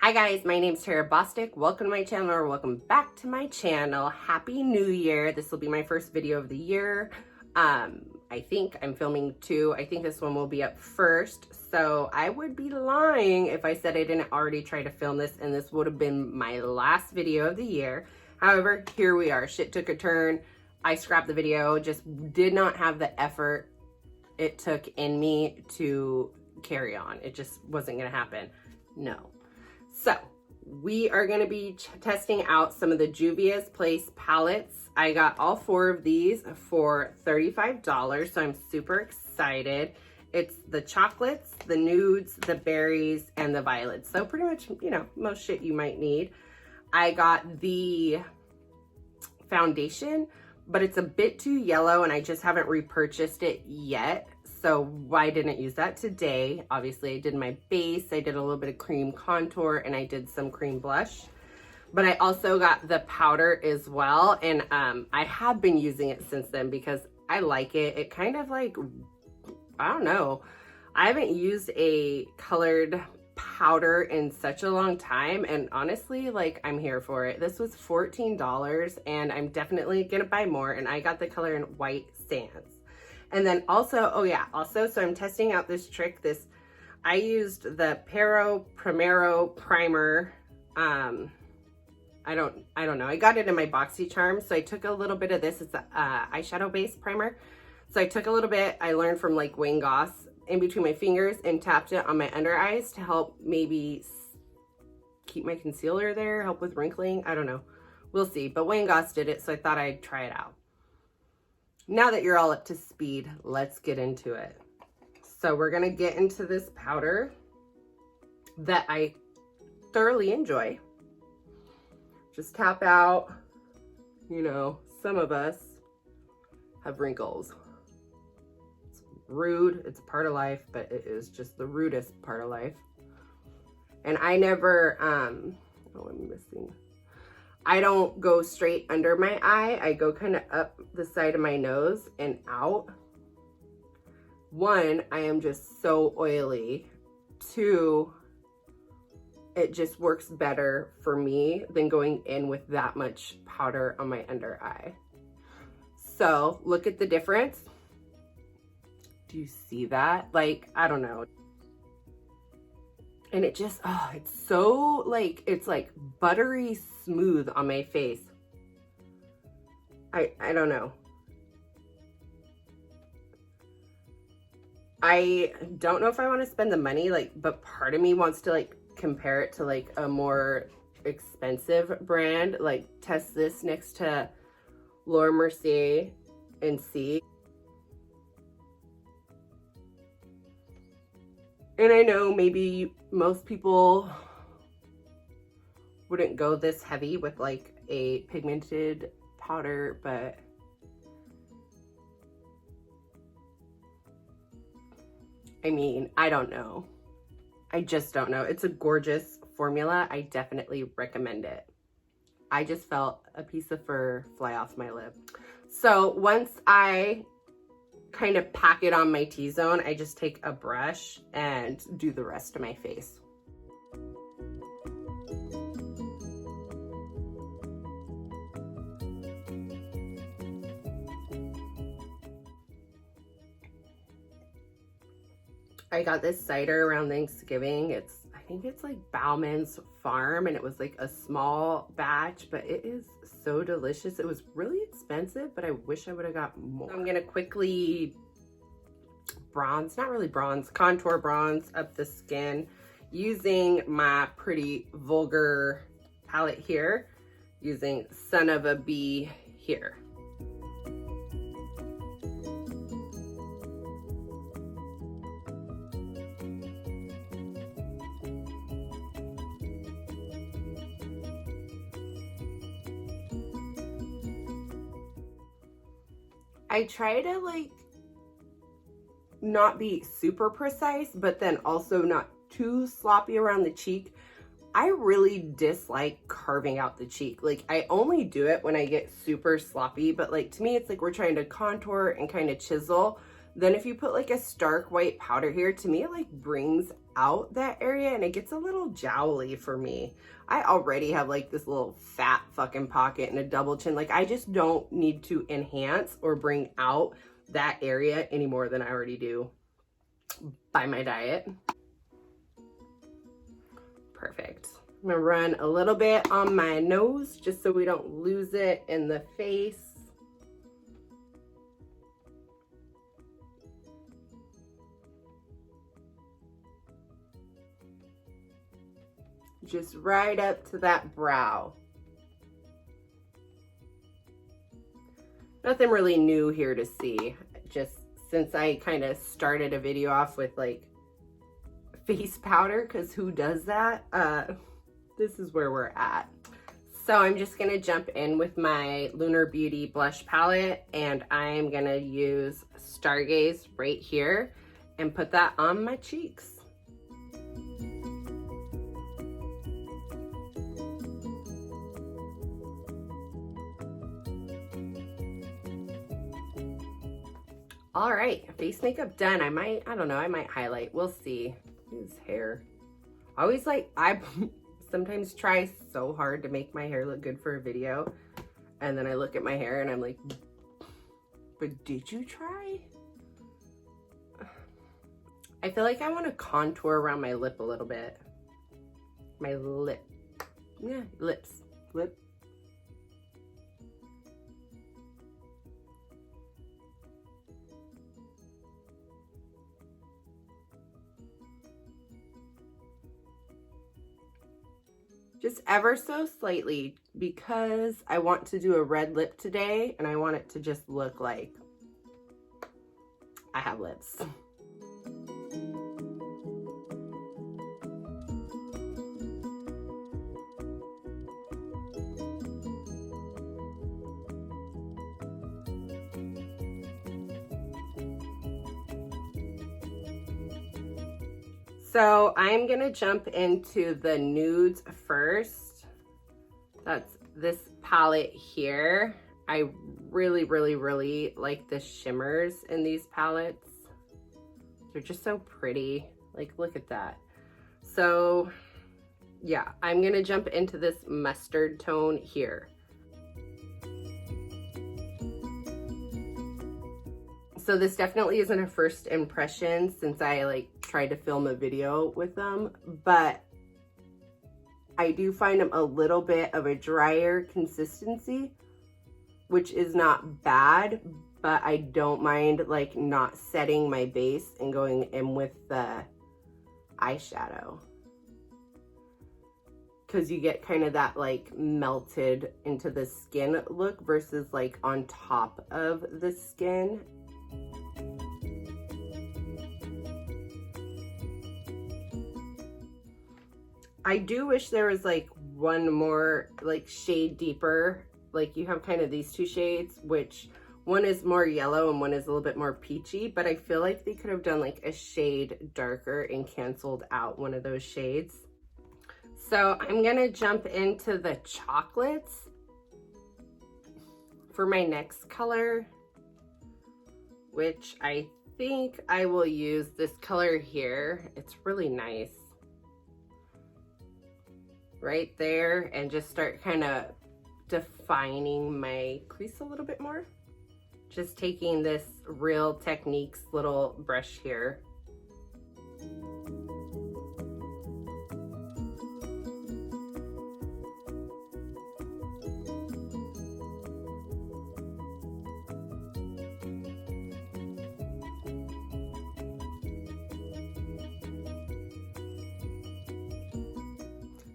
Hi guys, my name's Tara Bostic. Welcome to my channel, or welcome back to my channel. Happy New Year. This will be my first video of the year. I think I'm filming two. I think this one will be up first. So I would be lying if I said I didn't already try to film this and this would have been my last video of the year. However, here we are. Shit took a turn. I scrapped the video, just did not have the effort it took in me to carry on. It just wasn't gonna happen. No. So we are going to be testing out some of the Juvia's Place palettes. I got all four of these for $35, so I'm super excited. It's the chocolates, the nudes, the berries, and the violets. So pretty much, you know, most shit you might need. I got the foundation, but it's a bit too yellow and I just haven't repurchased it yet. So I didn't use that today. Obviously I did my base, I did a little bit of cream contour, and I did some cream blush. But I also got the powder as well. And I have been using it since then because I like it. It kind of like, I don't know. I haven't used a colored powder in such a long time. And honestly, like, I'm here for it. This was $14 and I'm definitely gonna buy more. And I got the color in White Sands. And then also, so I'm testing out this trick. I used the Primero primer. I don't know. I got it in my BoxyCharm. So I took a little bit of this. It's a eyeshadow base primer. So I took a little bit, I learned from like Wayne Goss, in between my fingers and tapped it on my under eyes to help maybe keep my concealer there, help with wrinkling. I don't know. We'll see. But Wayne Goss did it, so I thought I'd try it out. Now that you're all up to speed, let's get into it. So we're going to get into this powder that I thoroughly enjoy. Just tap out. You know, some of us have wrinkles. It's rude. It's a part of life, but it is just the rudest part of life. And I never, oh, I'm missing. I don't go straight under my eye. I go kind of up the side of my nose and out. One, I am just so oily. Two, it just works better for me than going in with that much powder on my under eye. So look at the difference. Do you see that? Like, I don't know. And it just, oh, it's so like, it's like buttery smooth on my face. I don't know. I don't know if I want to spend the money, like, but part of me wants to like compare it to like a more expensive brand, like test this next to Laura Mercier and see. And I know maybe most people wouldn't go this heavy with like a pigmented powder, but I mean, I don't know. I just don't know. It's a gorgeous formula. I definitely recommend it. I just felt a piece of fur fly off my lip. So once I kind of pack it on my T-zone, I just take a brush and do the rest of my face. I got this cider around Thanksgiving. I think it's like Bauman's Farm, and it was like a small batch, but it is so delicious. It was really expensive, but I wish I would have got more. I'm gonna quickly bronze, not really bronze, contour bronze up the skin using my pretty vulgar palette here, using Son of a Bee here. I try to like not be super precise, but then also not too sloppy around the cheek. I really dislike carving out the cheek. Like, I only do it when I get super sloppy, but like to me, it's like we're trying to contour and kind of chisel. Then if you put like a stark white powder here, to me it like brings out that area and it gets a little jowly for me. I already have like this little fat fucking pocket and a double chin. Like I just don't need to enhance or bring out that area any more than I already do by my diet. Perfect. I'm gonna run a little bit on my nose just so we don't lose it in the face. Just right up to that brow. Nothing really new here to see. Just since I kind of started a video off with like face powder, because who does that? This is where we're at. So I'm just gonna jump in with my Lunar Beauty blush palette, and I'm gonna use Stargaze right here and put that on my cheeks. All right, face makeup done. I don't know, I might highlight. We'll see. His hair. I sometimes try so hard to make my hair look good for a video, and then I look at my hair and I'm like, but did you try? I feel like I want to contour around my lip a little bit. My lip. Yeah, lips. Lip. Just ever so slightly, because I want to do a red lip today and I want it to just look like I have lips. So I'm gonna jump into the nudes first. That's this palette here. I really, really, really like the shimmers in these palettes. They're just so pretty. Like, look at that. So yeah, I'm gonna jump into this mustard tone here. So this definitely isn't a first impression since I like tried to film a video with them, but I do find them a little bit of a drier consistency, which is not bad, but I don't mind like not setting my base and going in with the eyeshadow, because you get kind of that like melted into the skin look versus like on top of the skin. I do wish there was like one more like shade deeper. Like you have kind of these two shades, which one is more yellow and one is a little bit more peachy, but I feel like they could have done like a shade darker and canceled out one of those shades. So I'm gonna jump into the chocolates for my next color, which I think I will use this color here. It's really nice. Right there, and just start kind of defining my crease a little bit more. Just taking this Real Techniques little brush here.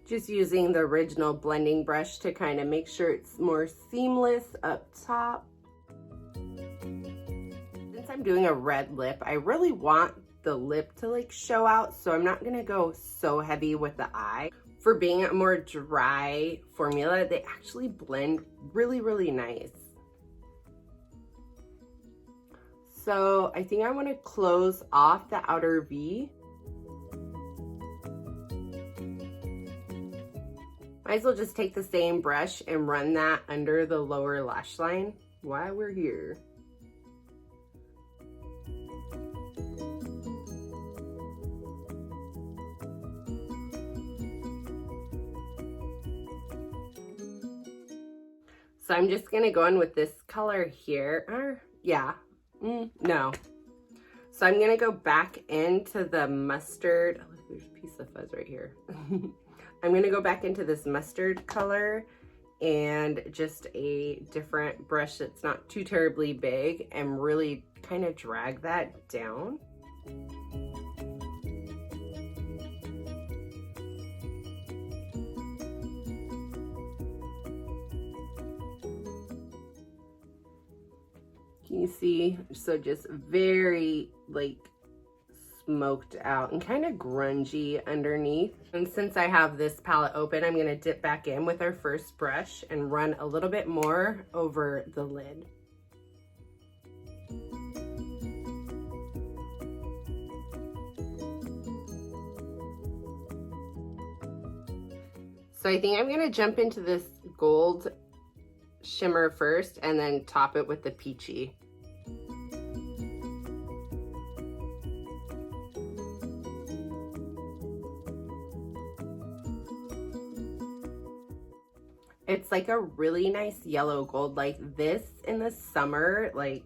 Just using the original blending brush to kind of make sure it's more seamless up top. Since I'm doing a red lip, I really want the lip to like show out, so I'm not gonna go so heavy with the eye. For being a more dry formula, they actually blend really, really nice. So I think I want to close off the outer V. Might as well just take the same brush and run that under the lower lash line while we're here. So I'm just gonna go in with this color here, or yeah, no. So I'm gonna go back into the mustard. Oh, look, there's a piece of fuzz right here. I'm gonna go back into this mustard color and just a different brush that's not too terribly big and really kind of drag that down. Can you see? So just very like smoked out and kind of grungy underneath. And since I have this palette open, I'm gonna dip back in with our first brush and run a little bit more over the lid. So I think I'm gonna jump into this gold shimmer first and then top it with the peachy. It's like a really nice yellow gold, like this in the summer, like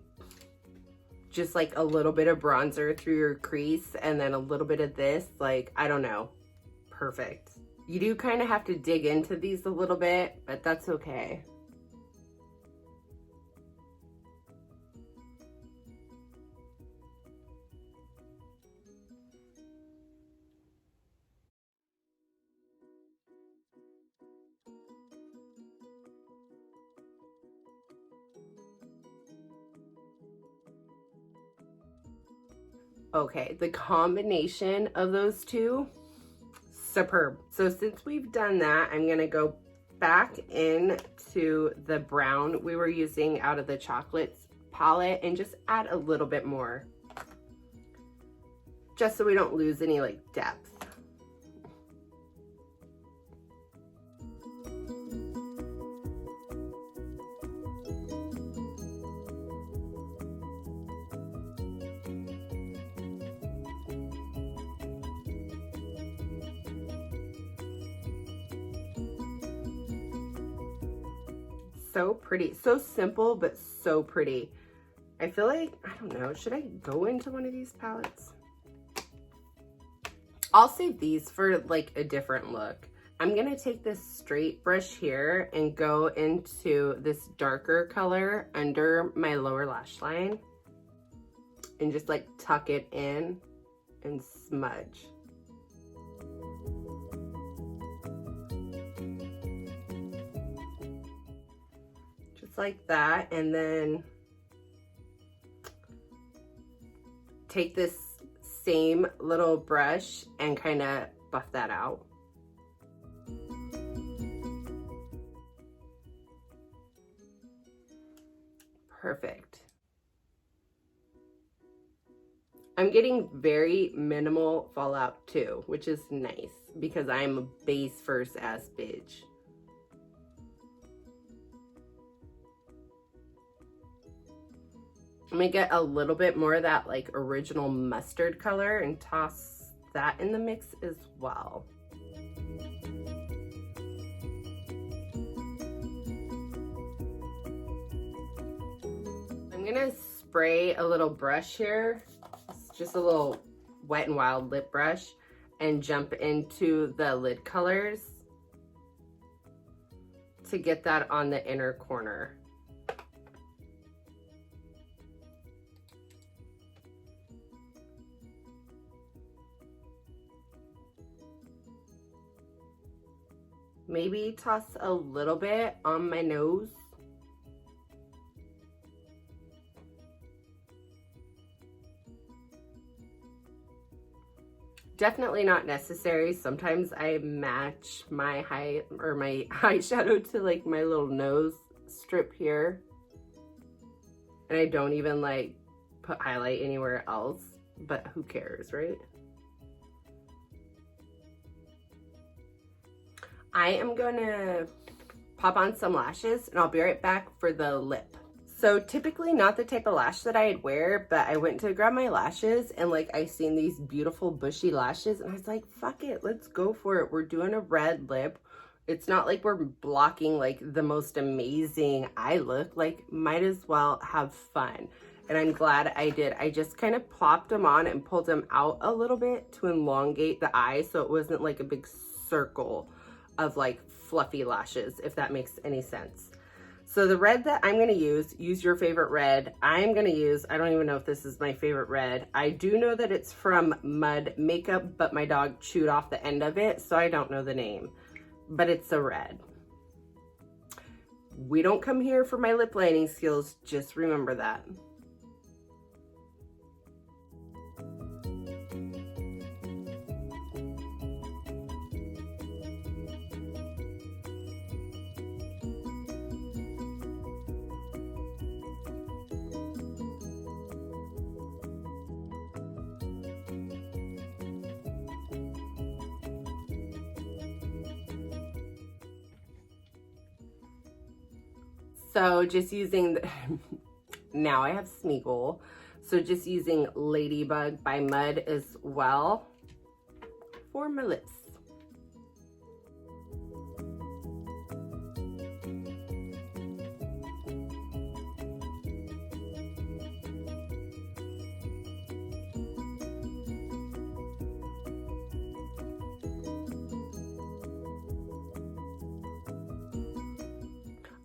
just like a little bit of bronzer through your crease and then a little bit of this, like, I don't know, perfect. You do kind of have to dig into these a little bit, but that's okay. Okay, the combination of those two, superb. So since we've done that, I'm gonna go back into the brown we were using out of the chocolates palette and just add a little bit more, just so we don't lose any like depth. So pretty, so simple, but so pretty. I feel like, I don't know, should I go into one of these palettes? I'll save these for like a different look. I'm gonna take this straight brush here and go into this darker color under my lower lash line and just like tuck it in and smudge. Like that, and then take this same little brush and kind of buff that out. Perfect. I'm getting very minimal fallout too, which is nice because I'm a base first ass bitch. I'm gonna get a little bit more of that like original mustard color and toss that in the mix as well. I'm gonna spray a little brush here. It's just a little Wet n Wild lip brush and jump into the lid colors to get that on the inner corner. Maybe toss a little bit on my nose. Definitely not necessary. Sometimes I match my eyeshadow to like my little nose strip here. And I don't even like put highlight anywhere else, but who cares, right? I am gonna pop on some lashes and I'll be right back for the lip. So typically not the type of lash that I'd wear, but I went to grab my lashes and like I seen these beautiful bushy lashes and I was like, fuck it, let's go for it. We're doing a red lip It's not like we're blocking like the most amazing eye look. Like, might as well have fun. And I'm glad I did. I just kind of plopped them on and pulled them out a little bit to elongate the eye so it wasn't like a big circle of like fluffy lashes, if that makes any sense. So the red that I'm going to use your favorite red. I'm going to use, I don't even know if this is my favorite red. I do know that it's from Mud Makeup, but my dog chewed off the end of it, so I don't know the name. But it's a red. We don't come here for my lip lining skills, just remember that. So just using, now I have Smeagol. So just using Ladybug by Mud as well for my lips.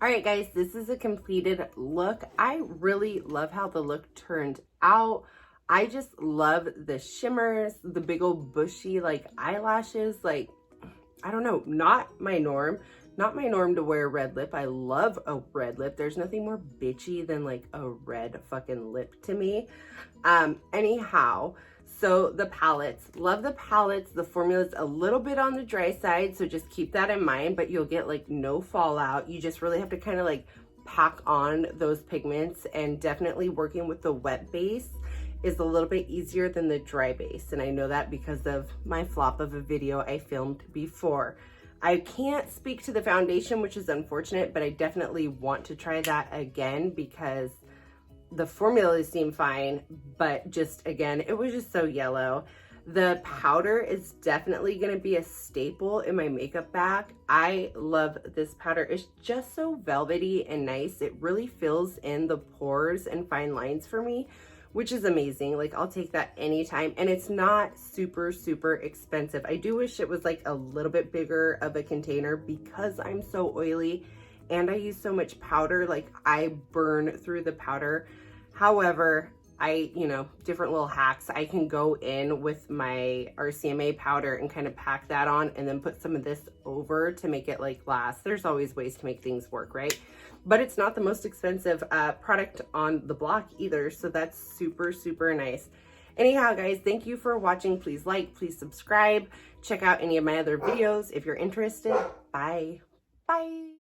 All right, guys, this is a completed look. I really love how the look turned out. I just love the shimmers, the big old bushy like eyelashes. Like, I don't know, not my norm to wear a red lip. I love a red lip. There's nothing more bitchy than like a red fucking lip to me. Anyhow, so the palettes, love the palettes. The formula's a little bit on the dry side, so just keep that in mind, but you'll get like no fallout. You just really have to kind of like pack on those pigments, and definitely working with the wet base is a little bit easier than the dry base. And I know that because of my flop of a video I filmed before. I can't speak to the foundation, which is unfortunate, but I definitely want to try that again because the formula seemed fine, but just again, it was just so yellow. The powder is definitely going to be a staple in my makeup bag. I love this powder. It's just so velvety and nice. It really fills in the pores and fine lines for me, which is amazing. Like, I'll take that anytime. And it's not super, super expensive. I do wish it was like a little bit bigger of a container because I'm so oily and I use so much powder. Like, I burn through the powder. However, different little hacks. I can go in with my RCMA powder and kind of pack that on and then put some of this over to make it like last. There's always ways to make things work, right? But it's not the most expensive product on the block either. So that's super, super nice. Anyhow, guys, thank you for watching. Please like, please subscribe. Check out any of my other videos if you're interested. Bye. Bye.